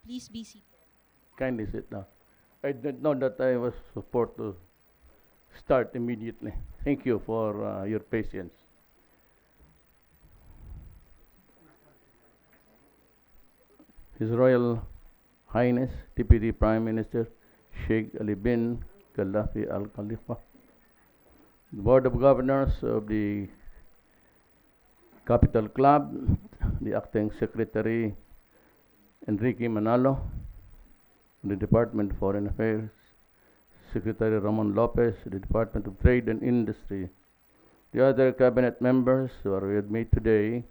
Please be seated. Kindly sit down. I didn't know that I was supposed to start immediately. Thank you for your patience. His Royal Highness Deputy Prime Minister Sheikh Ali bin Khalifa Al Khalifa, the Board of Governors of the Capital Club, the Acting Secretary Enrique Manalo, the Department of Foreign Affairs, Secretary Ramon Lopez, the Department of Trade and Industry, the other cabinet members who are with me today,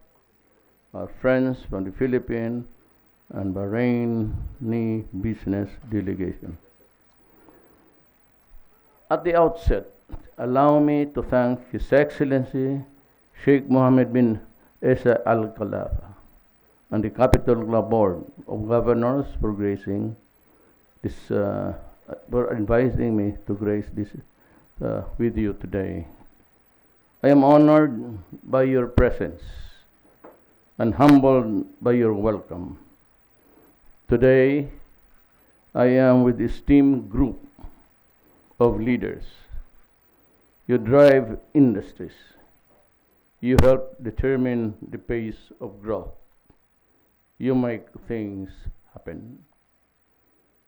our friends from the Philippines and Bahrain business delegation. At the outset, allow me to thank His Excellency Sheikh Mohammed bin Isa Al Khalifa and the Capital Club Board of Governors for gracing this, for advising me to grace this with you today. I am honored by your presence and humbled by your welcome. Today, I am with esteemed group of leaders. You drive industries. You help determine the pace of growth. You make things happen.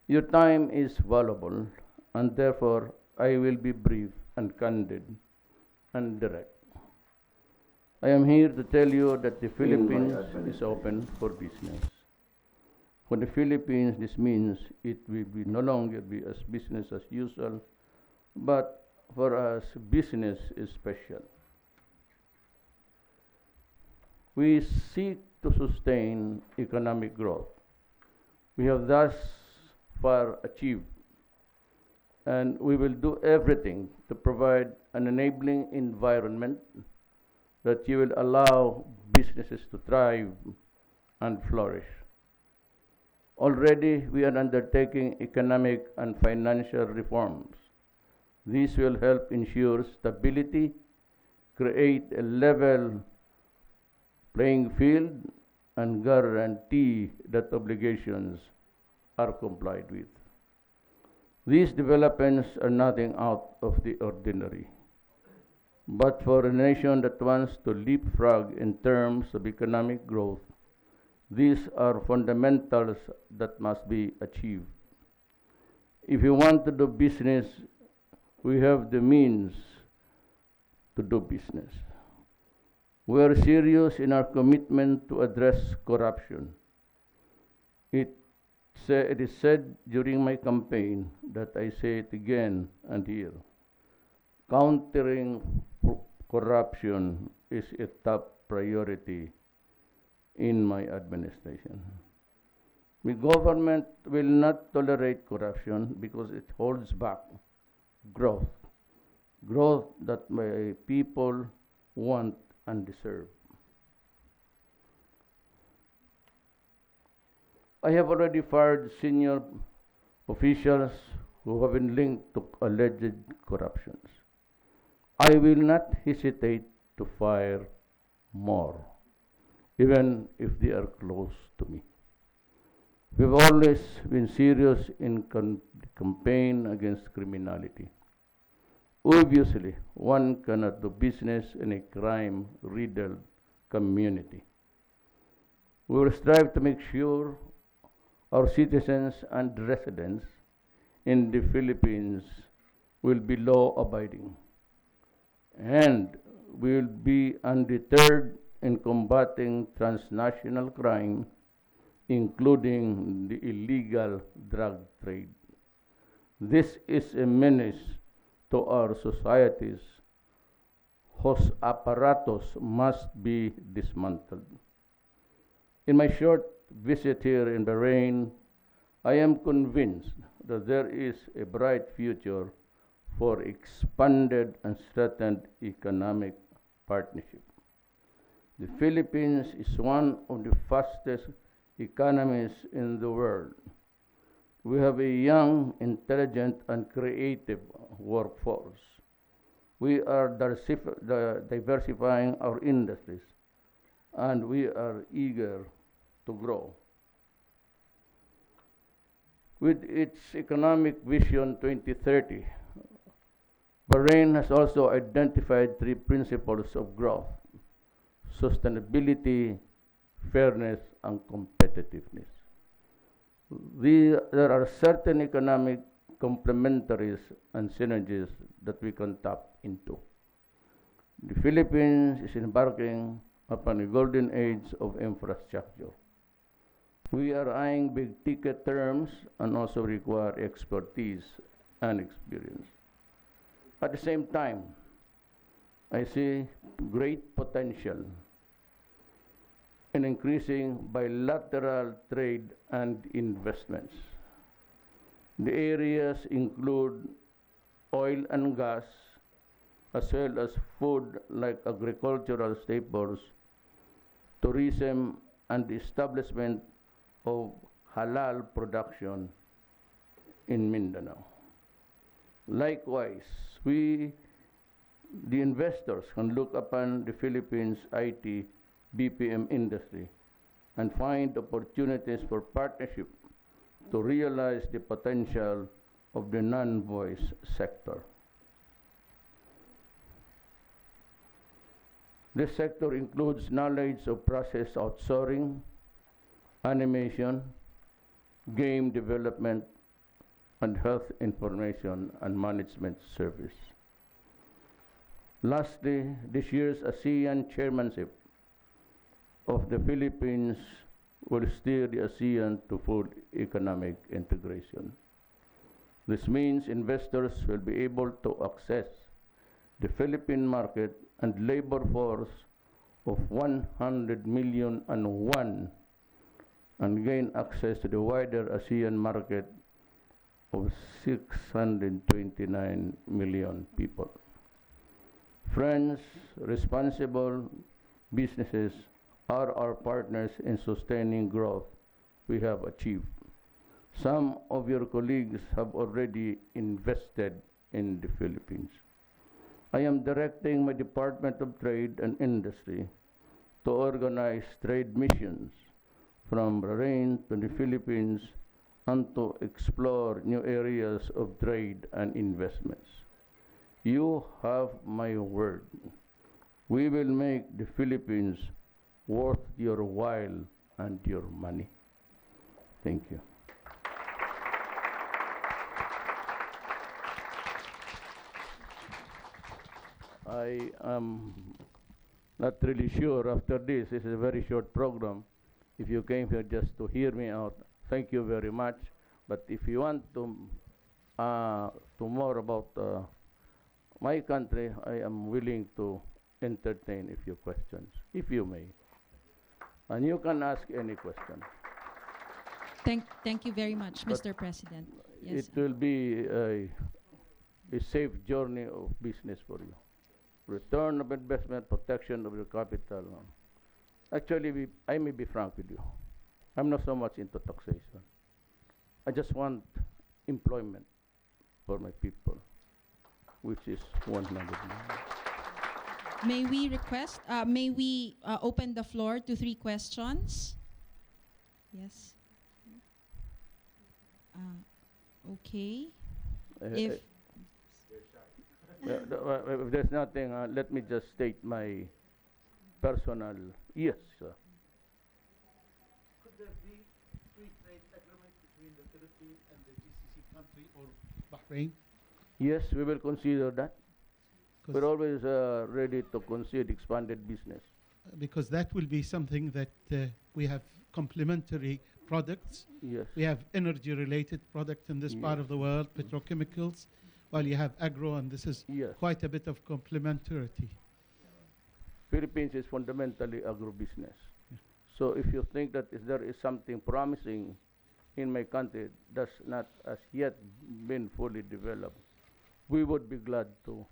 Your time is valuable, and therefore I will be brief and candid and direct. I am here to tell you that the Philippines is open for business. For the Philippines, this means it will be no longer be as business as usual, but for us, business is special. We seek to sustain economic growth. We have thus far achieved, and we will do everything to provide an enabling environment that you will allow businesses to thrive and flourish. Already, we are undertaking economic and financial reforms. These will help ensure stability, create a level playing field, and guarantee that obligations are complied with. These developments are nothing out of the ordinary. But for a nation that wants to leapfrog in terms of economic growth, these are fundamentals that must be achieved. If you want to do business, we have the means to do business. We are serious in our commitment to address corruption. It is said during my campaign that I say it again and here. Countering corruption is a top priority in my administration. The government will not tolerate corruption because it holds back growth that my people want and deserve. I have already fired senior officials who have been linked to alleged corruptions. I will not hesitate to fire more, even if they are close to me. We've always been serious in campaign against criminality. Obviously, one cannot do business in a crime-riddled community. We will strive to make sure our citizens and residents in the Philippines will be law-abiding, and will be undeterred in combating transnational crime, including the illegal drug trade. This is a menace to our societies whose apparatus must be dismantled. In my short visit here in Bahrain, I am convinced that there is a bright future for expanded and strengthened economic partnership. The Philippines is one of the fastest economies in the world. We have a young, intelligent, and creative workforce. We are diversifying our industries, and we are eager to grow. With its economic vision 2030, Bahrain has also identified three principles of growth: sustainability, fairness, and competitiveness. There are certain economic complementaries and synergies that we can tap into. The Philippines is embarking upon a golden age of infrastructure. We are eyeing big ticket terms and also require expertise and experience. At the same time, I see great potential in increasing bilateral trade and investments. The areas include oil and gas, as well as food like agricultural staples, tourism, and the establishment of halal production in Mindanao. Likewise, the investors, can look upon the Philippines IT BPM industry and find opportunities for partnership to realize the potential of the non-voice sector. This sector includes knowledge of process outsourcing, animation, game development, and health information and management service. Lastly, this year's ASEAN chairmanship of the Philippines will steer the ASEAN to full economic integration. This means investors will be able to access the Philippine market and labor force of 100 million and one, and gain access to the wider ASEAN market of 629 million people. Friends, responsible businesses are our partners in sustaining growth we have achieved. Some of your colleagues have already invested in the Philippines. I am directing my Department of Trade and Industry to organize trade missions from Bahrain to the Philippines and to explore new areas of trade and investments. You have my word. We will make the Philippines worth your while and your money. Thank you. I am not really sure after this. This is a very short program. If you came here just to hear me out, thank you very much. But if you want to more about my country, I am willing to entertain a few questions, if you may. And you can ask any question. Thank you very much, But Mr. President. Yes. it will be a safe journey of business for you. Return of investment, protection of your capital. Actually, I may be frank with you. I'm not so much into taxation. I just want employment for my people, which is 100 million. May we open the floor to 3 questions? Yes. Okay. If If there's nothing, let me just state my personal yes. Could there be free trade agreement between the Philippines and the GCC country or Bahrain? Yes, we will consider that. We're 'Cause, always ready to consider expanded business. because that will be something that we have complementary products. Yes. We have energy-related products in this part Yes. of the world, petrochemicals, while you have agro, and this is Yes. quite a bit of complementarity. Philippines is fundamentally agribusiness. Yeah. So if you think that if there is something promising in my country that's not as yet been fully developed, we would be glad to.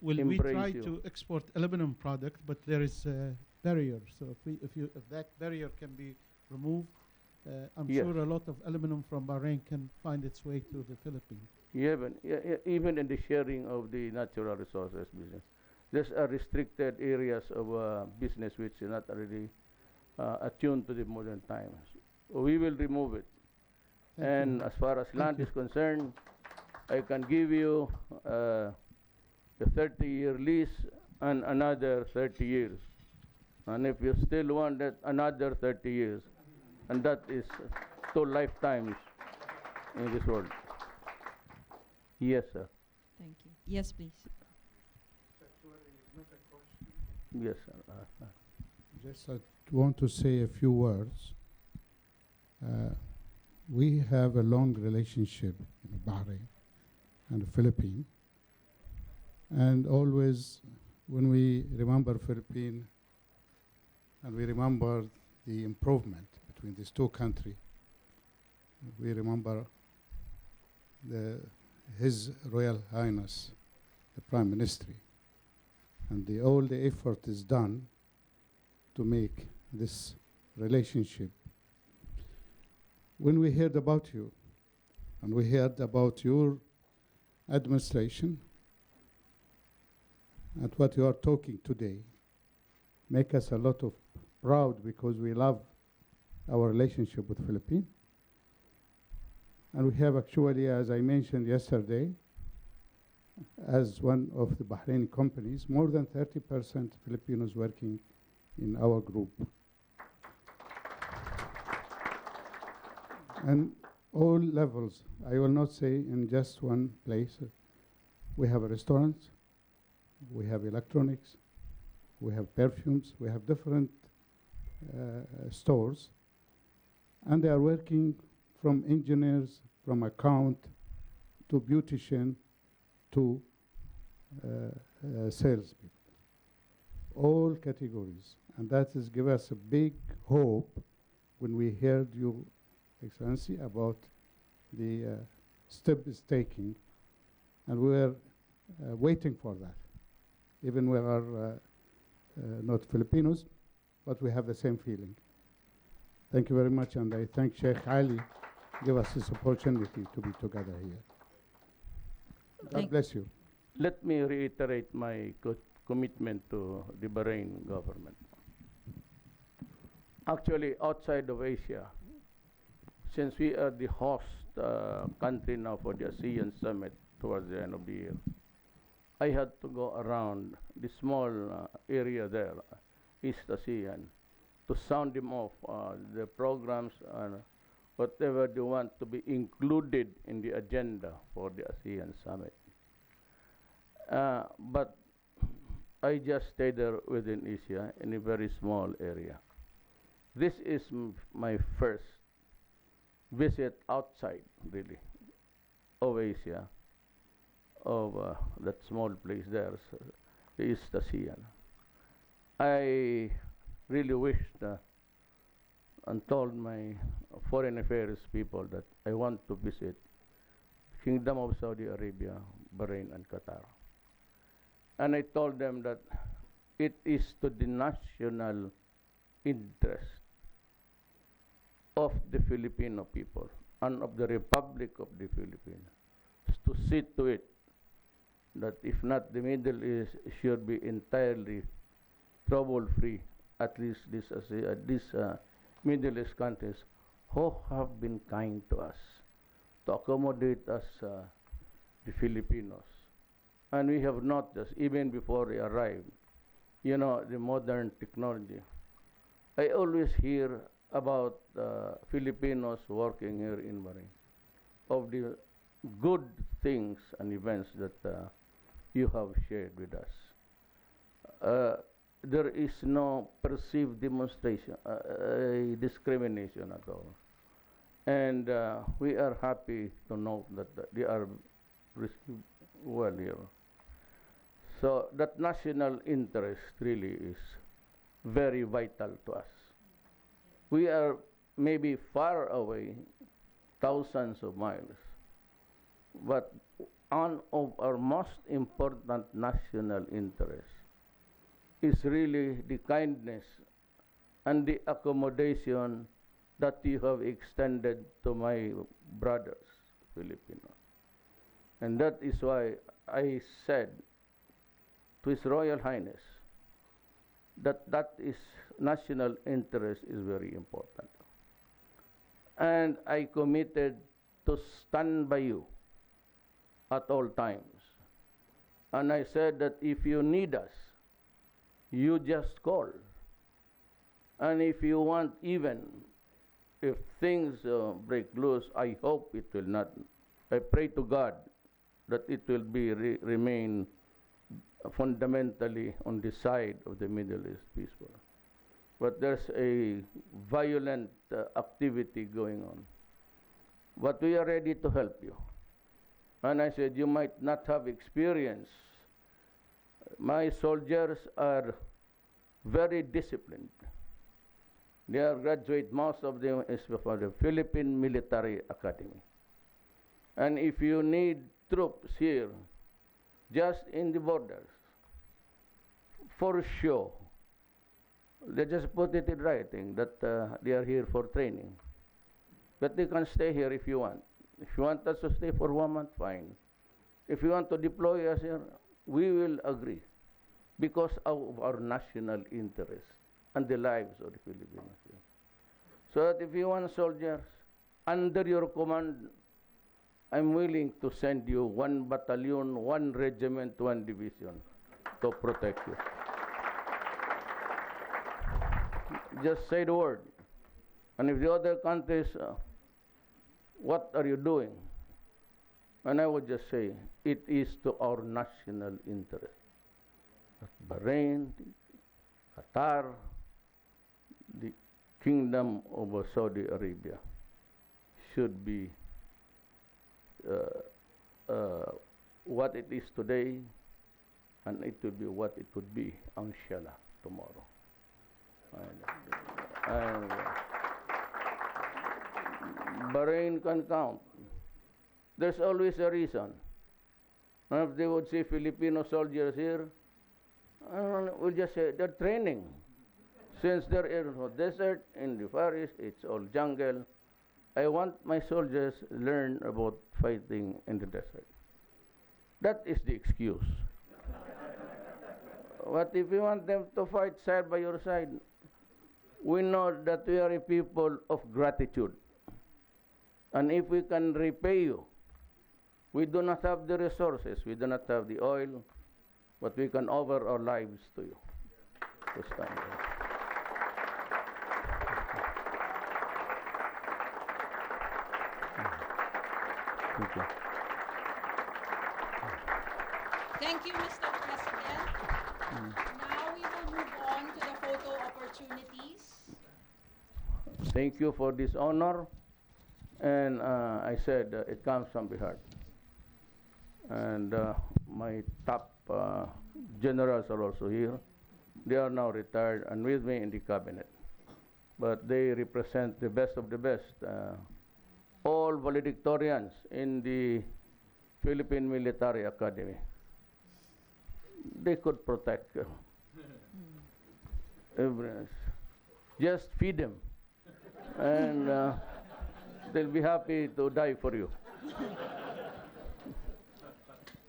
Will we Embrace try you. to export aluminum product, but there is a barrier. So if that barrier can be removed, I'm Yes. sure a lot of aluminum from Bahrain can find its way to the Philippines. Even in the sharing of the natural resources business, there's a restricted areas of business which are not really attuned to the modern times. We will remove it. Thank And you. as far as Thank land you. is concerned, I can give you a 30-year lease and another 30 years. And if you still want that, another 30 years. And that is 2 lifetimes in this world. Yes, sir. Thank you. Yes, please. Yes, sir. Just I want to say a few words. We have a long relationship in Bahrain and the Philippines, and always when we remember Philippines and we remember the improvement between these two countries, we remember His Royal Highness, the Prime Minister, and all the effort is done to make this relationship. When we heard about you, and we heard about your administration, and what you are talking today, make us a lot of proud because we love our relationship with Philippines. And we have actually, as I mentioned yesterday, as one of the Bahraini companies, more than 30% Filipinos working in our group. And all levels, I will not say in just one place. We have restaurants, we have electronics, we have perfumes, we have different stores, and they are working from engineers, from account, to beautician, to salespeople. All categories. And that is give us a big hope when we heard you, Excellency, about the step is taking. And we are waiting for that. Even we are not Filipinos, but we have the same feeling. Thank you very much, and I thank Sheikh Ali give us this opportunity to be together here. God bless you. Let me reiterate my commitment to the Bahrain government. Actually, outside of Asia, since we are the host country now for the ASEAN summit towards the end of the year, I had to go around the small area there, East ASEAN, to sound them off the programs and whatever they want to be included in the agenda for the ASEAN summit. But I just stayed there within Asia in a very small area. This is my first visit outside, really, of Asia, of that small place there, the East ASEAN. I really wished and told my foreign affairs people that I want to visit Kingdom of Saudi Arabia, Bahrain, and Qatar. And I told them that it is to the national interest of the Filipino people and of the Republic of the Philippines to see to it that if not the Middle East should be entirely trouble-free, at least these Middle East countries who have been kind to us, to accommodate us, the Filipinos. And we have noticed, even before we arrived, you know, the modern technology. I always hear about Filipinos working here in Bahrain, of the good things and events that you have shared with us. There is no perceived demonstration, discrimination at all. And we are happy to know that they are received well here. So that national interest really is very vital to us. We are maybe far away, thousands of miles, but one of our most important national interests is really the kindness and the accommodation that you have extended to my brothers, Filipino. And that is why I said to His Royal Highness that is national interest is very important. And I committed to stand by you at all times. And I said that if you need us, you just call. And if you want, even if things break loose, I hope it will not. I pray to God that it will be remain fundamentally on the side of the Middle East peaceful. But there's a violent activity going on. But we are ready to help you. And I said, you might not have experience. My soldiers are very disciplined. They are graduate, most of them is from the Philippine Military Academy. And if you need troops here, just in the borders, for sure, they just put it in writing that they are here for training. But they can stay here if you want. If you want us to stay for 1 month, fine. If you want to deploy us here, we will agree because of our national interest and the lives of the Filipinos here. So that if you want soldiers under your command, I'm willing to send you 1 battalion, 1 regiment, 1 division to protect you. Just say the word. And if the other countries, what are you doing? And I would just say, it is to our national interest. Bahrain, Qatar, the Kingdom of Saudi Arabia should be what it is today, and it will be what it would be, inshallah, tomorrow. And Bahrain can count. There's always a reason. And if they would see Filipino soldiers here, we'll just say they're training. Since there is no desert in the Far East, it's all jungle. I want my soldiers learn about fighting in the desert. That is the excuse. But if you want them to fight side by your side, we know that we are a people of gratitude. And if we can repay you, we do not have the resources, we do not have the oil, but we can offer our lives to you. To stand there. Thank you. Thank you, Mr. President. Now we will move on to the photo opportunities. Thank you for this honor. And I said it comes from the heart. And my top generals are also here. They are now retired and with me in the cabinet. But they represent the best of the best. All valedictorians in the Philippine Military Academy. They could protect everyone. Just feed them. And they'll be happy to die for you.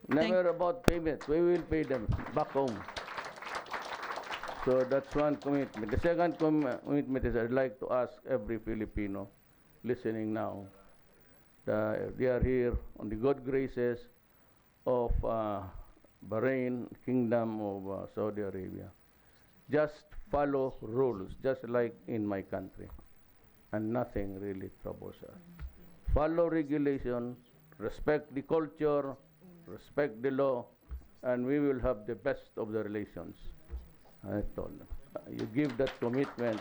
Never about payment. We will pay them back home. So that's one commitment. The second commitment is I'd like to ask every Filipino listening now, they are here on the good graces of Bahrain, Kingdom of Saudi Arabia. Just follow rules, just like in my country. And nothing really troubles us. Follow regulation, respect the culture, respect the law, and we will have the best of the relations. I told them. You give that commitment.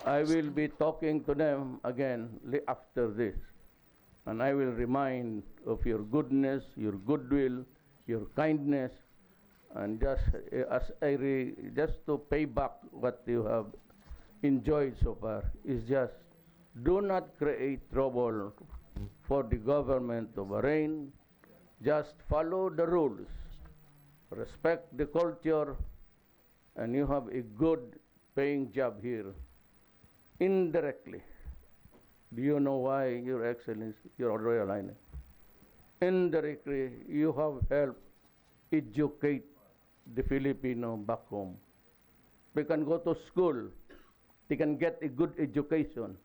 I will be talking to them again after this. And I will remind of your goodness, your goodwill, your kindness, and just just to pay back what you have enjoyed so far is just do not create trouble for the government of Bahrain. Just follow the rules, respect the culture, and you have a good paying job here indirectly. Do you know why, Your Excellency, Your Royal Highness? Indirectly, you have helped educate the Filipino back home. They can go to school. They can get a good education.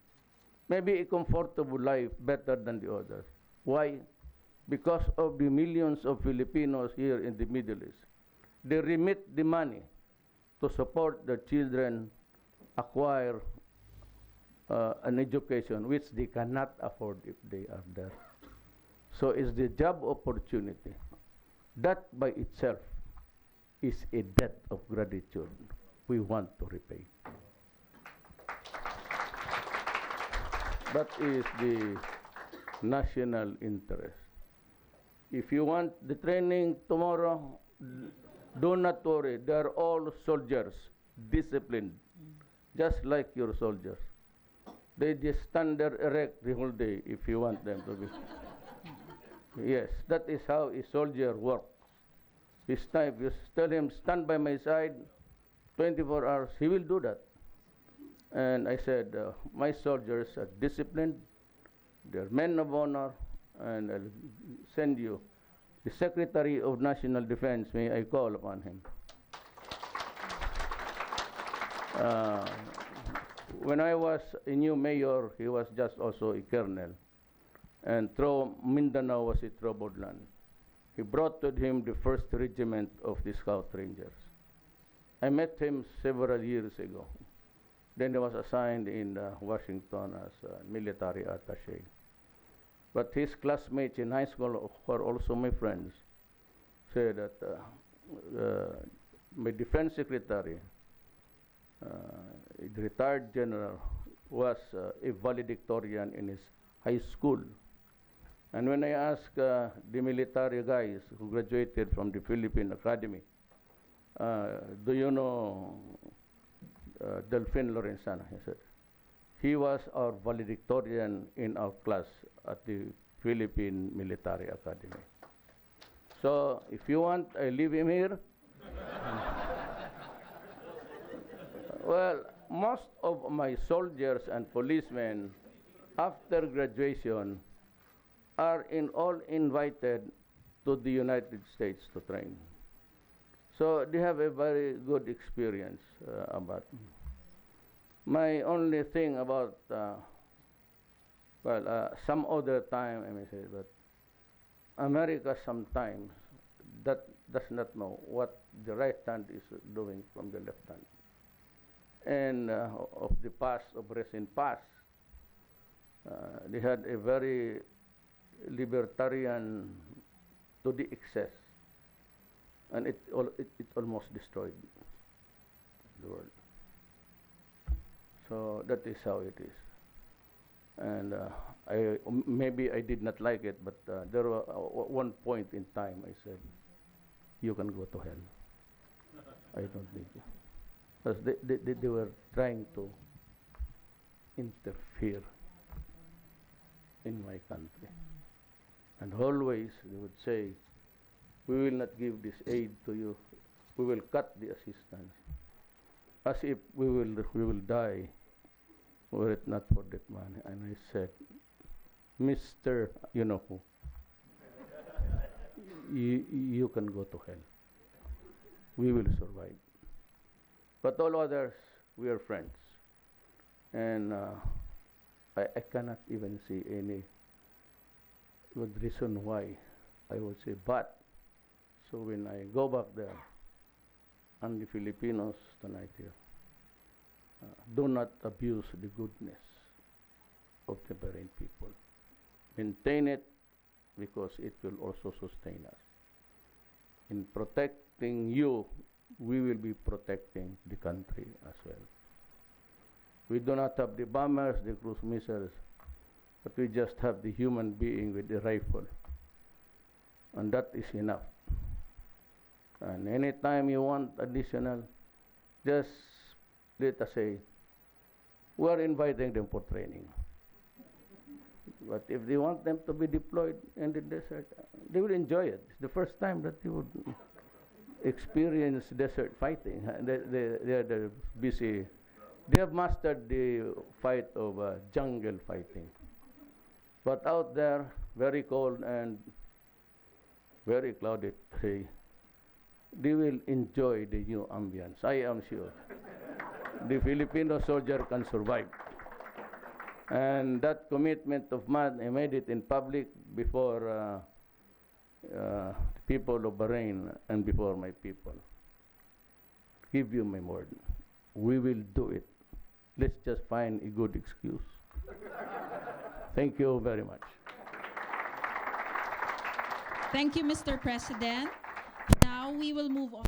Maybe a comfortable life better than the others. Why? Because of the millions of Filipinos here in the Middle East. They remit the money to support their children acquire an education which they cannot afford if they are there. So it's the job opportunity. That by itself is a debt of gratitude we want to repay. That is the national interest. If you want the training tomorrow, do not worry. They are all soldiers, disciplined, just like your soldiers. They just stand there erect the whole day if you want them to be. Yes, that is how a soldier works. This time, you tell him, stand by my side 24 hours, he will do that. And I said, my soldiers are disciplined, they're men of honor, and I'll send you the Secretary of National Defense, may I call upon him. When I was a new mayor, he was just also a colonel. And through Mindanao was a troubled land. He brought with him the 1st Regiment of the Scout Rangers. I met him several years ago. Then he was assigned in Washington as a military attaché. But his classmates in high school, who are also my friends, said that my defense secretary, the retired general, was a valedictorian in his high school. And when I asked the military guys who graduated from the Philippine Academy, do you know Delfin Lorenzana? He said, he was our valedictorian in our class at the Philippine Military Academy. So if you want, I leave him here. Well, most of my soldiers and policemen, after graduation, are all invited to the United States to train. So they have a very good experience about. My only thing about, some other time I may say, but America sometimes that does not know what the right hand is doing from the left hand. And of the past, of recent past, they had a very libertarian to the excess, and it almost destroyed the world. So that is how it is. And maybe I did not like it, but there was one point in time I said, you can go to hell. I don't need you. Because they were trying to interfere in my country. And always they would say, we will not give this aid to you. We will cut the assistance. As if we will die were it not for that money. And I said, Mr. You know who, you can go to hell. We will survive. But all others, we are friends. And I cannot even see any good reason why I would say but. So when I go back there, and the Filipinos tonight here, do not abuse the goodness of the Bahrain people. Maintain it because it will also sustain us. In protecting you, we will be protecting the country as well. We do not have the bombers, the cruise missiles, but we just have the human being with the rifle. And that is enough. And anytime you want additional, just let us say, we are inviting them for training. But if they want them to be deployed in the desert, they will enjoy it. It's the first time that they would experience desert fighting. They're busy They have mastered the fight of jungle fighting. But out there, very cold and very cloudy day, they will enjoy the new ambience. I am sure. The Filipino soldier can survive. And that commitment of mine, I made it in public before the people of Bahrain and before my people. Give you my word. We will do it. Let's just find a good excuse. Thank you very much. Thank you, Mr. President. Now we will move on